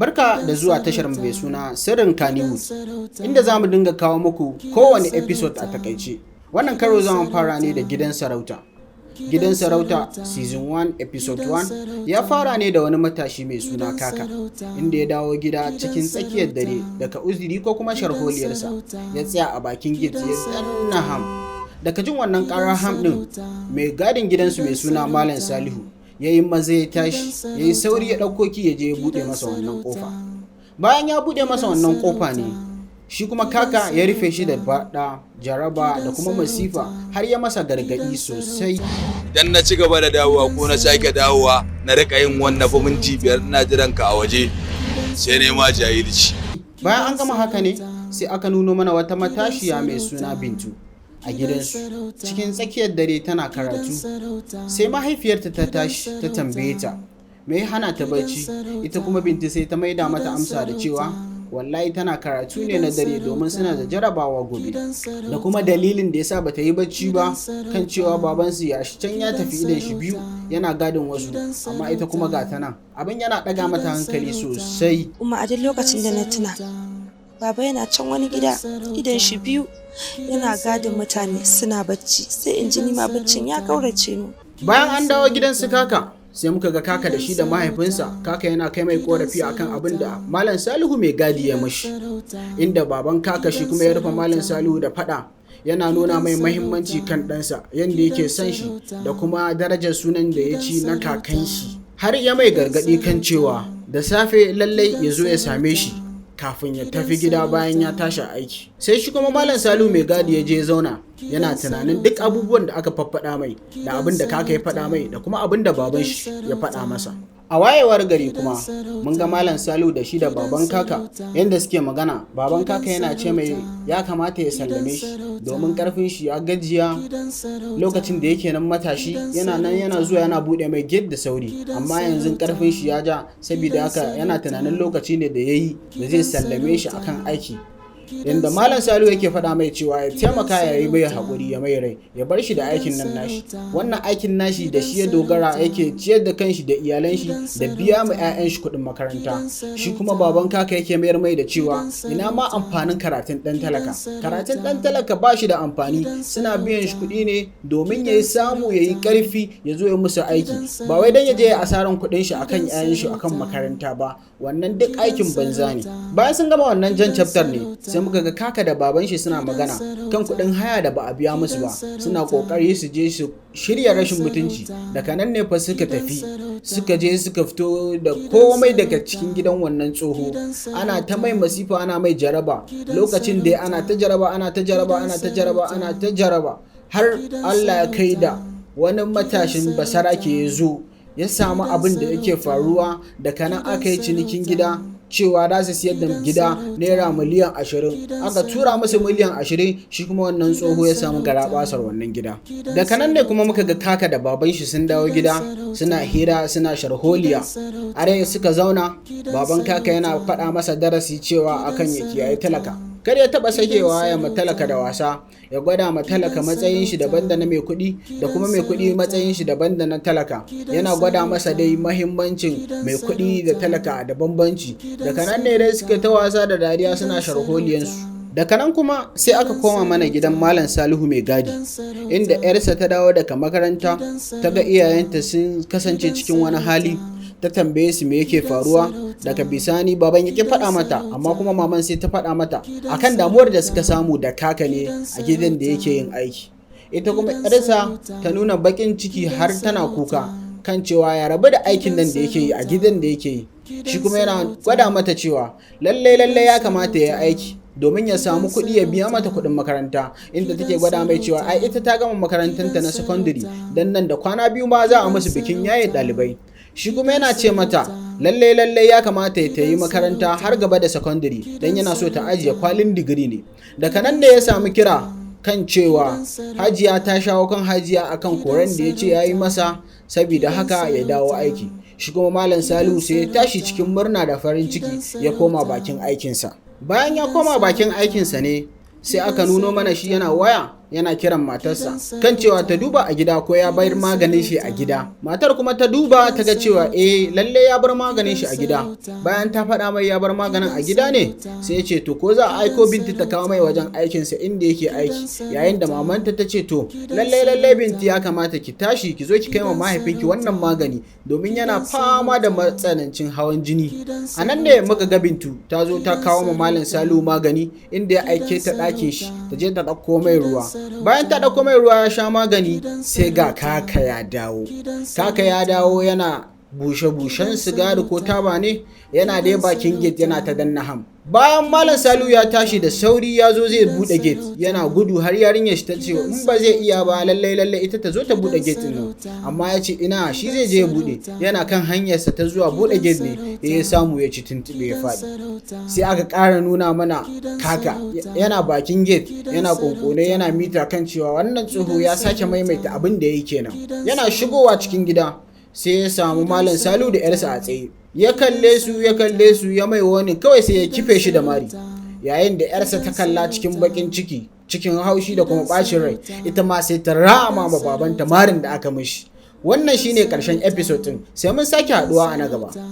Barka da zuwa tashar mai suna Sirrinkannywood, inda za mu dinga kawo muku kowane episode a takaice. Wannan karo za mu fara ne da Gidan Sarauta. Gidan Sarauta Season 1 Episode 1 ya fara ne da wani matashi mai suna Kaka, inda ya dawo gida cikin tsakiyar dare daga uzuri ko kuma sharholiyarsa, ya tsaya a bakin gate ya tsanna ham. Daga jin wannan karar ham din, mai gadin gidansu mai suna Malam Salihu ya yi maza ya tashi, ya yi sauri ya ɗauko ki ya je ya buɗe masa wannan ƙofa. Bayan ya buɗe masa wannan ƙofa ne, shi kuma Kaka ya rufe shi da baɗa, jaraba da kuma masifa har ya masa gargaɗi sosai. Idan na ci gaba da dawowa ko na sake dawowa na riƙa yin wannan fa minti 5 ina jiran ka a waje sai ne ma jahilci. Bayan an gama haka ne, sai aka nuno mana wata matashiya mai suna Bintu a gidansu cikin tsakiyar dare tana karatu. Sai mahaifiyarta ta tashi ta tambaye ta me ya hana ta bacci. Ita kuma Bintu sai ta maida mata amsa da cewa wallahi tana karatu ne na dare domin suna da jarabawa gobe, da kuma dalilin da yasa bata yi bacci ba kan cewa babansu ya shi can ya tafi idan shi biyu yana gadin wasu, amma ita kuma ga ta nan. Abin yana ɗaga mata hankali sosai. Kuma a duk lokacin da na tuna baba yana can wani gida idan shi biyu yana gadin mutane suna bacci, sai in ji nima baccin ya kaurace mu. Bayan an dawo gidan su Kaka, sai muka ga Kaka da shi da mahaifinsa. Kaka yana kai mai korafi akan abin da Malam Salihu mai gadi ya mashi, inda baban Kaka shi kuma ya rufe Malam Salihu da fada, yana nuna mai mahimmanci kan ɗansa, yadda yake son shi da kuma darajar sunan da ya ci na kakan shi, har ya mai gargaɗi kan cewa da safe lallai ya zo ya same shi kafin ya tafi gida bayan ya tashi aiki. Sai shi kuma Malam Salihu mai gadi ya je zauna yana tunanin duk abubuwan da aka faffaɗa mai, da abin da Kaka ya faɗa mai, da kuma abin da baban shi ya faɗa masa. A wayewar gari kuma mun ga Malam Salihu da shi da baban Kaka yadda suke magana. Baban Kaka yana ce mai ya kamata ya sallame shi domin karfin shi ya gajiya. Lokacin da yake nan matashi yana nan yana zuwa yana buɗe mai gate da sauri, amma yanzu karfin shi ya ja, saboda haka yana tunanin lokaci ne da yayi da zai sallame shi akan aiki. Yanda Malam Salihu yake faɗa mai cewa ya taimaka ya yi mai haƙuri ya mai rai, ya bar shi da aikin nan nashi. Wannan aikin nashi da shi ya dogara yake ciyar da kanshi da iyalan shi da biya ma 'ya'yan shi kuɗin makaranta. Shi kuma baban Kaka yake mayar mai da cewa ina ma amfanin karatun ɗan talaka. Karatun ɗan talaka ba shi da amfani, suna biyan shi kuɗi ne domin ya yi samu ya yi ƙarfi ya zo ya musu aiki, ba wai don ya je ya asaran kuɗin shi akan 'ya'yan shi akan makaranta ba. Wannan duk aikin banza ne. Bayan sun gama wannan jan chapter ne, sai muka ga Kaka da baban shi suna magana kan kuɗin haya da ba a biya musu ba, suna kokari su je su shirya rashin mutunci. Daga nan ne fa suka tafi, suka je suka fito da komai daga cikin gidan wannan tsoho. Ana ta mai masifa, ana mai jaraba. Lokacin da ana ta jaraba, ana ta jaraba, ana ta jaraba, ana ta jaraba, har Allah ya kai da wani matashin basarake ya zo ya samu abin da yake faruwa. Daga nan aka yi cinikin gida cewa za su siyar da gida naira miliyan 20, aka tura musu miliyan 20. Shi kuma wannan tsoho ya samu garabasar wannan gida. Daga nan ne kuma muka ga Kaka da baban shi sun dawo gida suna hira suna sharholiya. Are suka zauna, baban Kaka yana faɗa masa darasi cewa akan ya kiyaye talaka, kar ya taɓa sakewa ya matalaka da wasa, ya gwada matalaka matsayin shi daban da na mai kuɗi, da kuma mai kuɗi matsayin shi daban da na talaka. Yana gwada masa dai mahimmancin mai kuɗi da talaka da bambanci. Daga nan ne dai suka ta wasa da dariya suna sharholiyansu. Daga nan kuma sai aka koma mana gidan Malam Salihu mai gadi, inda 'yarsa ta dawo daga makaranta ta ga iyayenta sun kasance cikin wani hali. Ta tambaye su me yake faruwa. Daga bisani baban yake faɗa mata, amma kuma maman sai ta faɗa mata akan damuwar da suka samu da Kaka ne a gidan da yake yin aiki. Ita kuma ƴarsa ta nuna baƙin ciki har tana kuka kan cewa ya rabu da aikin nan da yake yi a gidan da yake yi. Shi kuma yana gwada mata cewa lallai ya kamata ya yi aiki domin ya samu kuɗi ya biya mata kuɗin makaranta, inda take gwada mai cewa ai ita ta gama makarantanta na secondary, dan nan da kwana 2 ma za a musu bikin yaye ɗalibai. Shi kuma yana ce mata lallai ya kamata ta yi makaranta har gaba da secondary, dan yana so ta ajiye kwalin digiri ne. Daga nan da ya samu kira kan cewa Hajiya ta shawo kan Hajiya akan koren da ya ce ya yi masa, saboda haka ya dawo aiki. Shi kuma Malam Salihu sai ya tashi cikin murna da farin ciki ya koma bakin aikinsa. Bayan ya koma bakin aikinsa ne sai aka nuno mana shi yana waya yana kiran matarsa kan cewa ta duba a gida ko ya bayar maganin shi a gida. Matar kuma ta duba ta ga cewa lalle ya bar maganin shi a gida. Bayan ta faɗa mai ya bar maganin a gida ne, sai ya ce to ko za a aiko Bintu ta kawo mai wajen aikinsa inda yake aiki. Yayin da mamanta ta ce to lalle Bintu ya kamata ki tashi ki zo ki kai wa mahaifinki wannan magani domin yana fama da matsanancin hawan jini. A nan ne muka ga Bintu ta zo ta kawo ma Malam Salihu magani inda ya aike ta ɗakin shi ta je ta ɗauko mai ruwa. Bayan ta ɗauko mai ruwa ya sha magani sai ga Kaka ya dawo. Kaka ya dawo yana bushe-bushen sigari ko taba ne, yana dai bakin gate yana ta danna ham. Bayan Malam Salihu ya tashi da sauri ya zo zai bude gate, yana gudu har yarinyar shi ta ce in ba zai iya ba lallai ita ta zo ta bude gate din. Amma ya ce ina shi zai je ya bude. Yana kan hanyarsa ta zuwa bude gate ne ya samu ya ci tuntube ya faɗi. Sai aka ƙara nuna mana Kaka yana bakin gate yana konkone yana mita kan cewa wannan tsoho ya sake maimaita abin da yake kenan. Yana shigowa cikin gida sai ya samu Malam Salihu da yarsa a tsaye. Ya kalle su ya mai wani kawai sai ya kife shi da mari. Yayin da yarsa ta kalla cikin bakin ciki, cikin haushi da kuma bacin rai, ita ma sai ta rama ma babanta marin da aka mishi. Wannan shine karshen episode din, sai mun sake haduwa a na gaba.